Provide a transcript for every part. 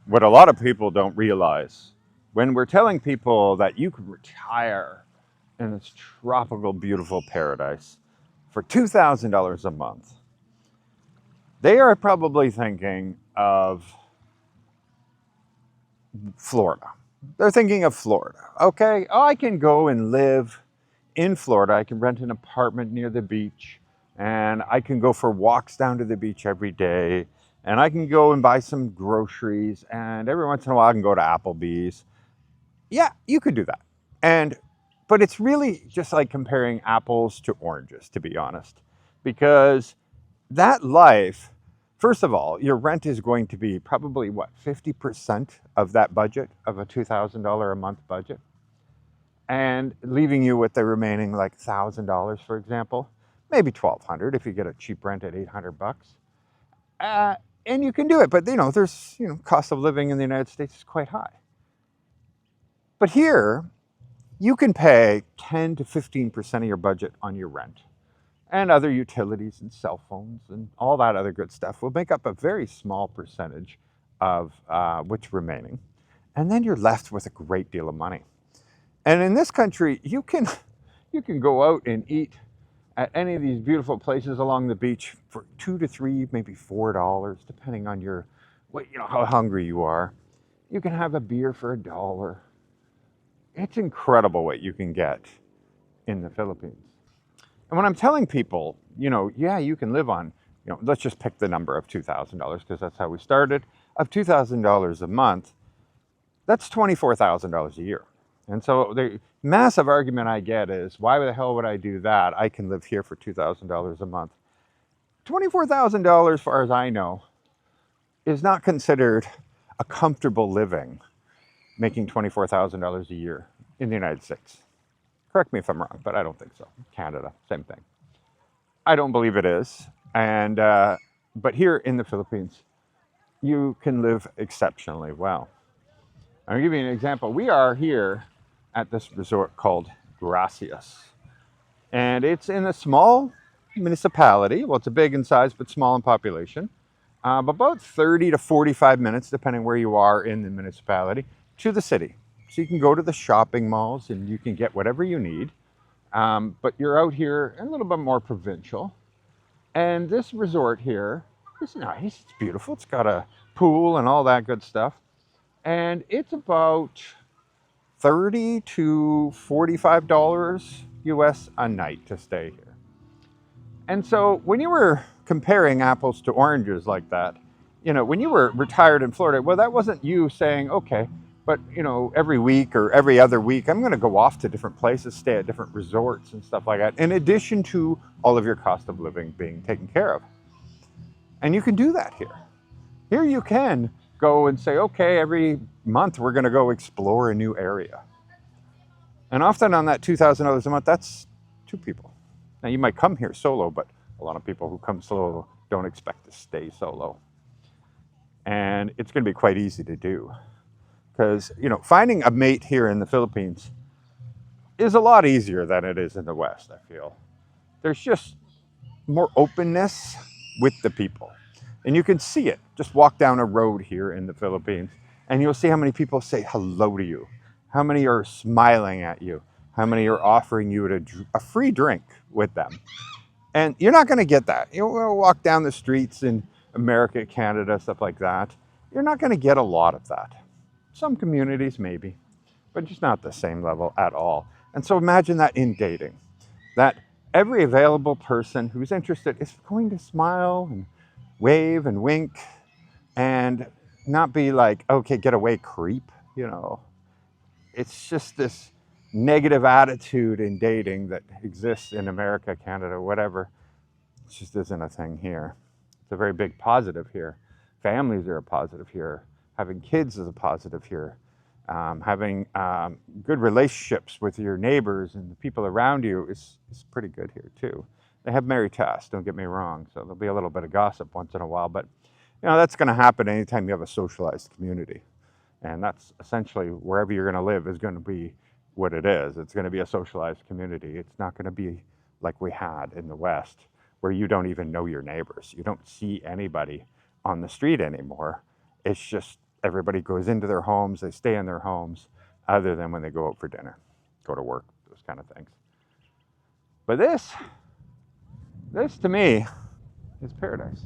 What a lot of people don't realize when we're telling people that you can retire in this tropical, beautiful paradise for $2,000 a month, they are probably thinking of Florida. They're thinking of Florida. Okay, oh, I can go and live in Florida. I can rent an apartment near the beach and I can go for walks down to the beach every day. And I can go and buy some groceries. And every once in a while, I can go to Applebee's. Yeah, you could do that. And but it's really just like comparing apples to oranges, to be honest, because that life, first of all, your rent is going to be probably what, 50% of that budget of a $2,000 a month budget, and leaving you with the remaining like $1,000, for example, maybe 1,200 if you get a cheap rent at 800 bucks. Uh, and you can do it, but there's cost of living in the United States is quite high. But here, you can pay 10 to 15% of your budget on your rent, and other utilities and cell phones and all that other good stuff will make up a very small percentage of what's remaining. And then you're left with a great deal of money. And in this country, you can go out and eat at any of these beautiful places along the beach for $2 to $3, maybe $4, depending on how hungry you are. You can have a beer for $1. It's incredible what you can get in the Philippines. And when I'm telling people, yeah, you can live on, let's just pick the number of $2,000 because that's how we started, of $2,000 a month, that's $24,000 a year. And so the massive argument I get is, why the hell would I do that? I can live here for $2,000 a month. $24,000, as far as I know, is not considered a comfortable living, making $24,000 a year in the United States. Correct me if I'm wrong, but I don't think so. Canada, same thing. I don't believe it is. And but here in the Philippines, you can live exceptionally well. I'm going to give you an example. We are here at this resort called Gracias. And it's in a small municipality. Well, it's a big in size, but small in population. About 30 to 45 minutes, depending where you are in the municipality, to the city. So you can go to the shopping malls and you can get whatever you need. But you're out here a little bit more provincial. And this resort here is nice. It's beautiful. It's got a pool and all that good stuff. And it's about $30 to $45 US a night to stay here. And so when you were comparing apples to oranges like that, when you were retired in Florida, well, that wasn't you saying, okay, but every week or every other week, I'm going to go off to different places, stay at different resorts and stuff like that, in addition to all of your cost of living being taken care of. And you can do that here. Here you can go and say, okay, every month we're going to go explore a new area. And often on that $2,000 a month, that's two people. Now you might come here solo, but a lot of people who come solo don't expect to stay solo. And it's going to be quite easy to do. Because, finding a mate here in the Philippines is a lot easier than it is in the West, I feel. There's just more openness with the people. And you can see it. Just walk down a road here in the Philippines, and you'll see how many people say hello to you, how many are smiling at you, how many are offering you a free drink with them. And you're not going to get that. You'll walk down the streets in America, Canada, stuff like that. You're not going to get a lot of that. Some communities maybe, but just not the same level at all. And so imagine that in dating, that every available person who's interested is going to smile and wave and wink and not be like, okay, get away, creep. It's just this negative attitude in dating that exists in America, Canada, whatever. It just isn't a thing here. It's a very big positive here. Families are a positive here. Having kids is a positive here. Having good relationships with your neighbors and the people around you is pretty good here too. They have merry tasks, don't get me wrong, so there'll be a little bit of gossip once in a while, but that's going to happen anytime you have a socialized community. And that's essentially wherever you're going to live is going to be what it is. It's going to be a socialized community. It's not going to be like we had in the West, where you don't even know your neighbors. You don't see anybody on the street anymore. It's just everybody goes into their homes, they stay in their homes, other than when they go out for dinner, go to work, those kind of things. But this to me is paradise.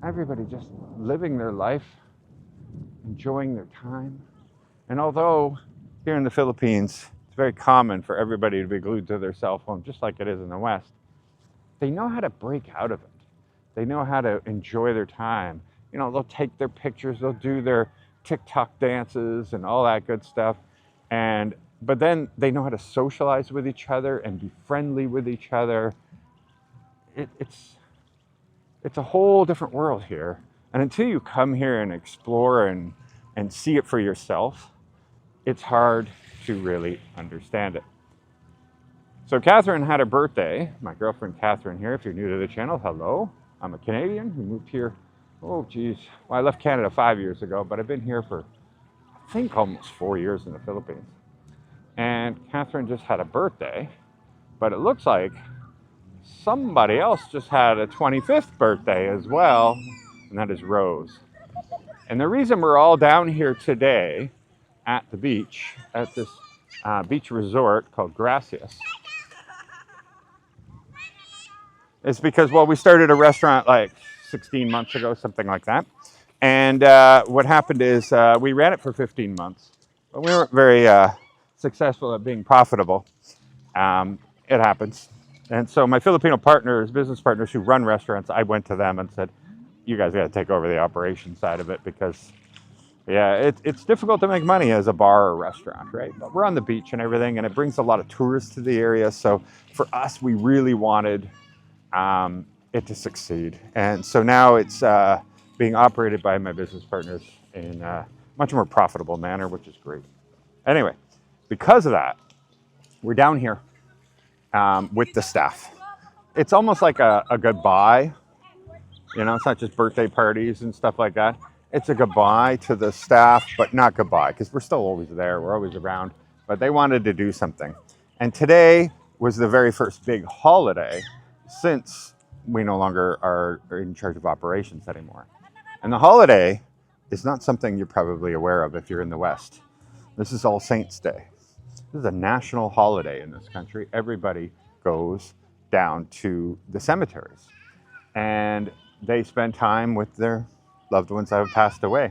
Everybody just living their life, enjoying their time. And although here in the Philippines, it's very common for everybody to be glued to their cell phone, just like it is in the West, they know how to break out of it. They know how to enjoy their time. You know, they'll take their pictures, they'll do their TikTok dances and all that good stuff. But then they know how to socialize with each other and be friendly with each other. It's a whole different world here. And until you come here and explore and see it for yourself, it's hard to really understand it. So Catherine had a birthday. My girlfriend Catherine here, if you're new to the channel, hello. I'm a Canadian who moved here, oh geez. Well, I left Canada 5 years ago, but I've been here for, I think, almost 4 years in the Philippines. And Catherine just had a birthday, but it looks like somebody else just had a 25th birthday as well, and that is Rose. And the reason we're all down here today at the beach, at this beach resort called Gracias, is because, well, we started a restaurant like 16 months ago, something like that. And what happened is we ran it for 15 months, but we weren't very successful at being profitable. It happens. And so my Filipino partners, business partners who run restaurants, I went to them and said, you guys got to take over the operation side of it, because yeah, it's difficult to make money as a bar or restaurant, right? But we're on the beach and everything, and it brings a lot of tourists to the area. So for us, we really wanted it to succeed. And so now it's being operated by my business partners in a much more profitable manner, which is great. Anyway, because of that, we're down here with the staff. It's almost like a goodbye. You know, it's not just birthday parties and stuff like that. It's a goodbye to the staff, but not goodbye, because we're still always there. We're always around. But they wanted to do something. And today was the very first big holiday since we no longer are in charge of operations anymore. And the holiday is not something you're probably aware of if you're in the West. This is All Saints Day. This is a national holiday in this country. Everybody goes down to the cemeteries and they spend time with their loved ones that have passed away.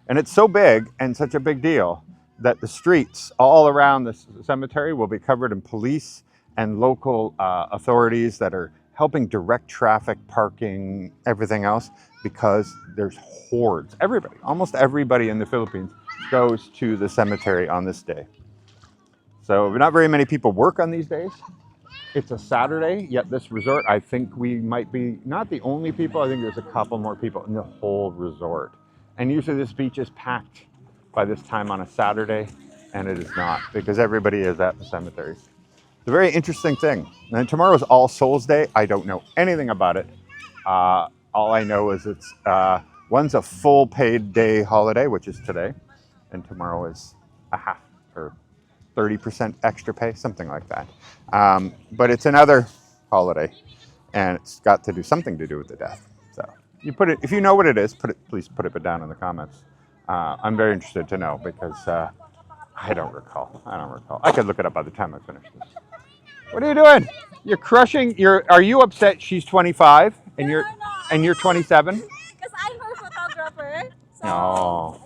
And it's so big and such a big deal that the streets all around the cemetery will be covered in police and local authorities that are helping direct traffic, parking, everything else, because there's hordes. Everybody, almost everybody in the Philippines goes to the cemetery on this day. So not very many people work on these days. It's a Saturday, yet this resort, I think we might be not the only people. I think there's a couple more people in the whole resort. And usually this beach is packed by this time on a Saturday, and it is not, because everybody is at the cemeteries. It's a very interesting thing. And then tomorrow's All Souls Day. I don't know anything about it. All I know is it's one's a full paid day holiday, which is today, and tomorrow is a half or 30% extra pay, something like that. But it's another holiday, and it's got to do something to do with the death. So you put it, if you know what it is, please put it down in the comments. I'm very interested to know, because I don't recall. I could look it up by the time I finish this. What are you doing? You're crushing. Are you upset she's 25 and you're 27? Because I'm her photographer. So Oh.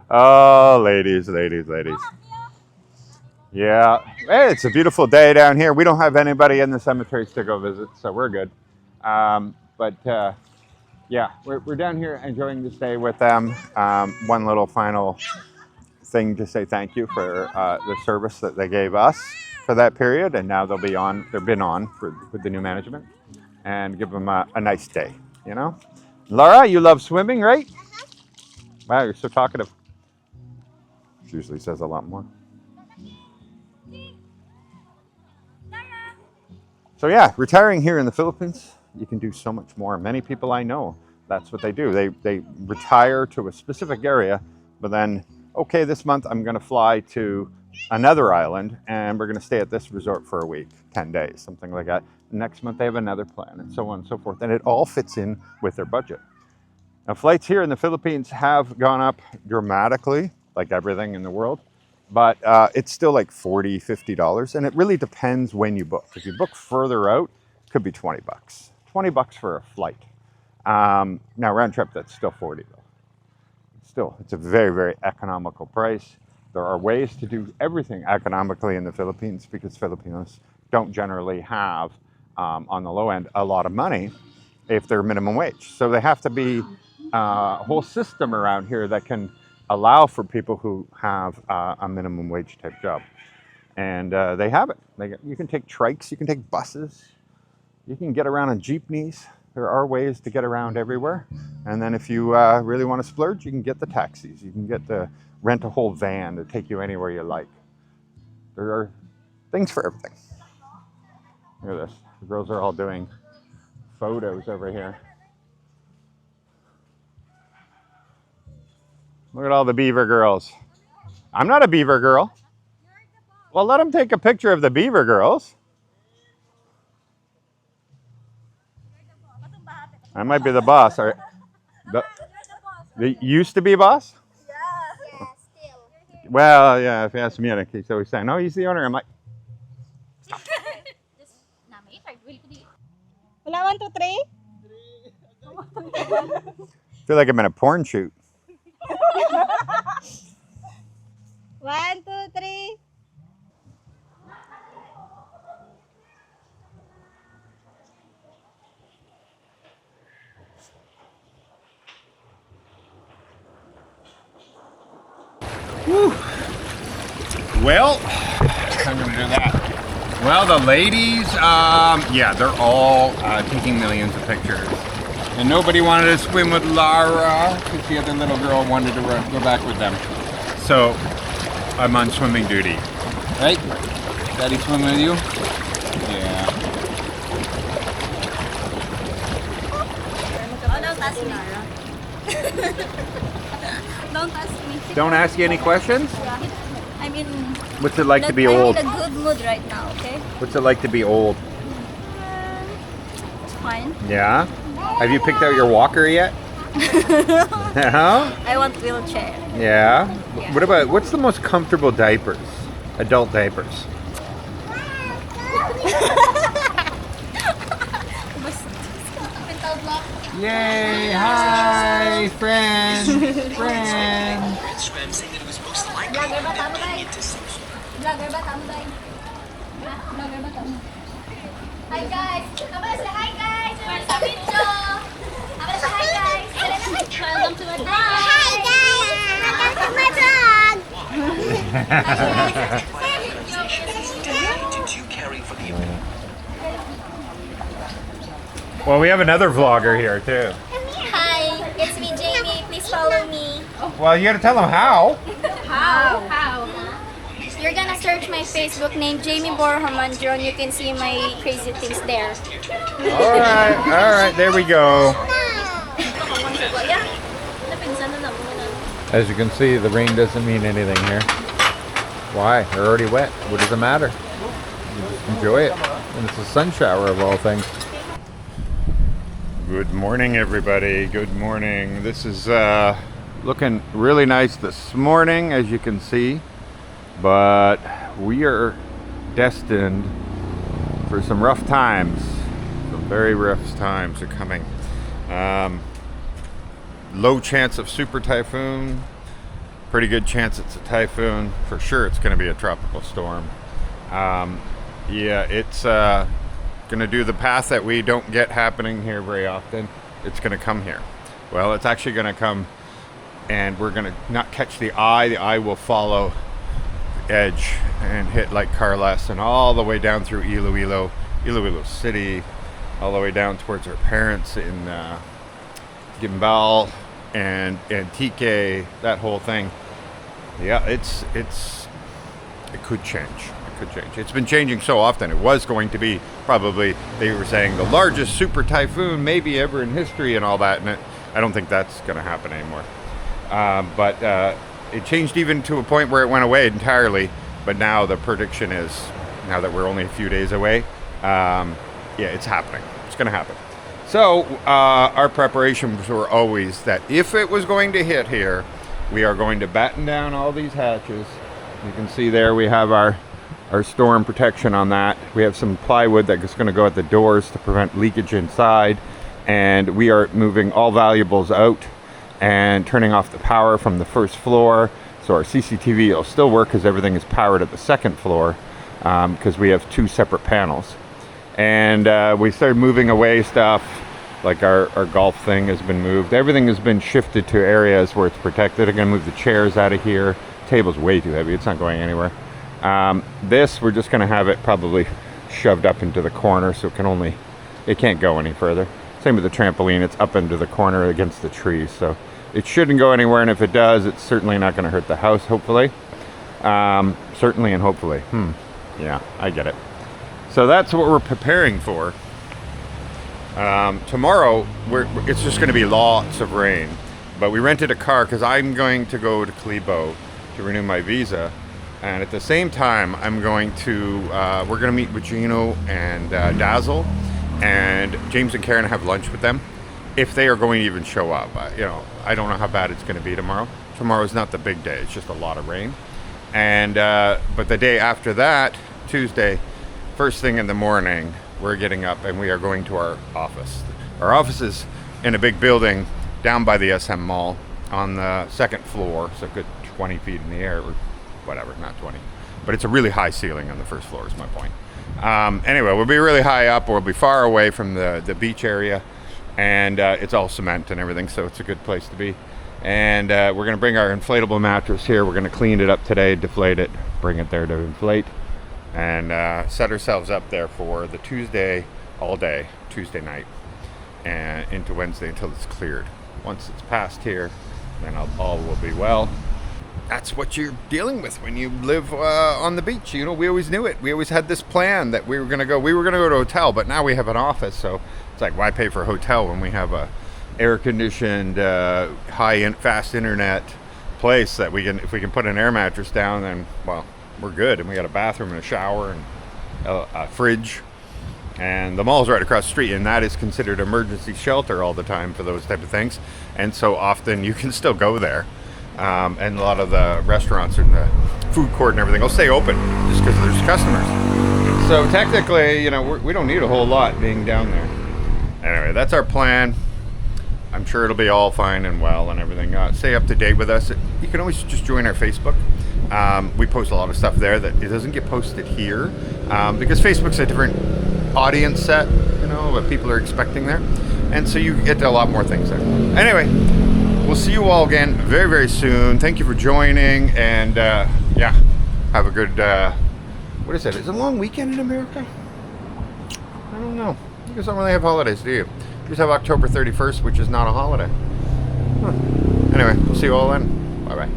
Oh, ladies. Yeah, hey, it's a beautiful day down here. We don't have anybody in the cemeteries to go visit, so we're good. Yeah, we're down here enjoying this day with them. One little final thing to say thank you for the service that they gave us for that period, and now they've been on with the new management, and give them a nice day, you know? Laura, you love swimming, right? Wow, you're so talkative. She usually says a lot more. So yeah, retiring here in the Philippines, you can do so much more. Many people I know, that's what they do. They retire to a specific area, but then, okay, this month I'm going to fly to another island, and we're going to stay at this resort for a week, 10 days, something like that. Next month they have another plan, and so on and so forth. And it all fits in with their budget. Now, flights here in the Philippines have gone up dramatically, like everything in the world, but it's still like $40, $50, and it really depends when you book. If you book further out, it could be 20 bucks. 20 bucks for a flight. Now, round trip, that's still 40 though. Still, it's a very, very economical price. There are ways to do everything economically in the Philippines because Filipinos don't generally have, on the low end, a lot of money if they're minimum wage. So they have to be a whole system around here that can allow for people who have a minimum wage type job. And they have it. You can take trikes, you can take buses, you can get around on jeepneys. There are ways to get around everywhere. And then if you really want to splurge, you can get the taxis. You can rent a whole van to take you anywhere you like. There are things for everything. Look at this. The girls are all doing photos over here. Look at all the Beaver Girls. I'm not a Beaver Girl. Well, let them take a picture of the Beaver Girls. I might be the boss. They used to be boss? Yeah, still. Well, yeah, if you ask me, he's always saying, no, he's the owner. I'm like, Wala, 1, 2, 3. I feel like I'm in a porn shoot. 1, 2, 3. Whew. Well, I'm gonna do that. Well, the ladies, yeah, they're all taking millions of pictures. And nobody wanted to swim with Lara because the other little girl wanted to go back with them. So, I'm on swimming duty. Right? Daddy swimming with you? Yeah. Oh, don't ask me. Don't ask me. Don't ask you any questions? Yeah. I mean, What's it like to be I'm old? in a good mood right now, okay? What's it like to be old? It's fine. Yeah? Have you picked out your walker yet? No? I want wheelchair. Yeah? What's the most comfortable diapers? Adult diapers. Yay! Hi, friend! Friend! Vlogger ba tamo tayo? Vlogger ba tamo tayo? Vlogger ba tamo? Hi guys! Kamala sa hi guys! Kamala sa video! Kamala sa hi guys! Welcome to my vlog! Hi guys! Welcome to my vlog! Well, we have another vlogger here too. Hi! It's me, Jamie. Please follow me. Well, you gotta tell them how. How? You're gonna search my Facebook name, Jamie Borhamandron. You can see my crazy things there. Alright, there we go. As you can see, the rain doesn't mean anything here. Why? They're already wet. What does it matter? You just enjoy it. And it's a sun shower of all things. Good morning, everybody. Good morning. This is looking really nice this morning, as you can see. But we are destined for some rough times. Some very rough times are coming. Low chance of super typhoon. Pretty good chance it's a typhoon. For sure it's going to be a tropical storm. Yeah, it's going to do the path that we don't get happening here very often. It's going to come here. Well, it's actually going to come, and we're going to not catch the eye. The eye will follow the edge and hit like Carles and all the way down through Iloilo City, all the way down towards our parents in Gimbal and Antique, that whole thing. Yeah, it could change. Could change. It's been changing so often. It was going to be probably, they were saying, the largest super typhoon maybe ever in history and all that, and I don't think that's going to happen anymore. But it changed even to a point where it went away entirely, But now the prediction is, now that we're only a few days away, yeah, it's happening. It's going to happen. So our preparations were always that if it was going to hit here, we are going to batten down all these hatches. You can see there we have our storm protection on that. We have some plywood that's going to go at the doors to prevent leakage inside. And we are moving all valuables out and turning off the power from the first floor. So our CCTV will still work because everything is powered at the second floor because we have 2 separate panels. And we started moving away stuff, like our golf thing has been moved. Everything has been shifted to areas where it's protected. I'm gonna move the chairs out of here. Table's way too heavy, it's not going anywhere. This, we're just gonna have it probably shoved up into the corner so it can't go any further. Same with the trampoline, it's up into the corner against the trees, so it shouldn't go anywhere, and if it does, it's certainly not gonna hurt the house, hopefully. Certainly and hopefully, yeah, I get it. So that's what we're preparing for. Tomorrow, it's just going to be lots of rain. But we rented a car because I'm going to go to Clebo to renew my visa. And at the same time, I'm going to, we're going to meet with Gino and Dazzle. And James and Karen have lunch with them. If they are going to even show up. I don't know how bad it's going to be tomorrow. Tomorrow's not the big day. It's just a lot of rain. And, but the day after that, Tuesday, first thing in the morning, we're getting up and we are going to our office. Our office is in a big building down by the SM Mall on the second floor, so a good 20 feet in the air, or whatever, not 20. But it's a really high ceiling on the first floor is my point. Anyway, we'll be really high up, we'll be far away from the beach area, and it's all cement and everything, so it's a good place to be. And we're gonna bring our inflatable mattress here. We're gonna clean it up today, deflate it, bring it there to inflate, and set ourselves up there for the Tuesday all day, Tuesday night, and into Wednesday until it's cleared. Once it's past here, then all will be well. That's what you're dealing with when you live on the beach. We always knew it. We always had this plan that we were gonna go to a hotel, but now we have an office, so it's like, why pay for a hotel when we have a air-conditioned, high-end, fast internet place that if we can put an air mattress down, then, well, we're good. And we got a bathroom and a shower and a fridge, and the mall's right across the street, and that is considered emergency shelter all the time for those type of things. And so often you can still go there, and a lot of the restaurants and the food court and everything will stay open just because there's customers. So technically, we don't need a whole lot being down there. Anyway, that's our plan. I'm sure it'll be all fine and well and everything. Stay up to date with us. You can always just join our Facebook. We post a lot of stuff there that it doesn't get posted here because Facebook's a different audience set, what people are expecting there. And so you get a lot more things there. Anyway, we'll see you all again very, very soon. Thank you for joining, and yeah, have a good, what is it? Is it a long weekend in America? I don't know. You guys don't really have holidays, do you? You just have October 31st, which is not a holiday. Huh. Anyway, we'll see you all then. Bye-bye.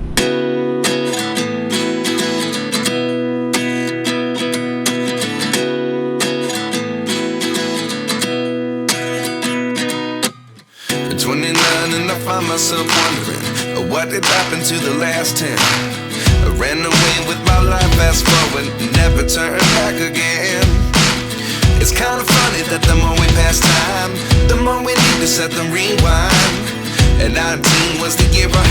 At 29 and I find myself wondering what did happen to the last 10. I ran away with my life, fast forward, never turn back again. It's kind of funny that the more we pass time, the more we need to set the rewind. And 19 was the year I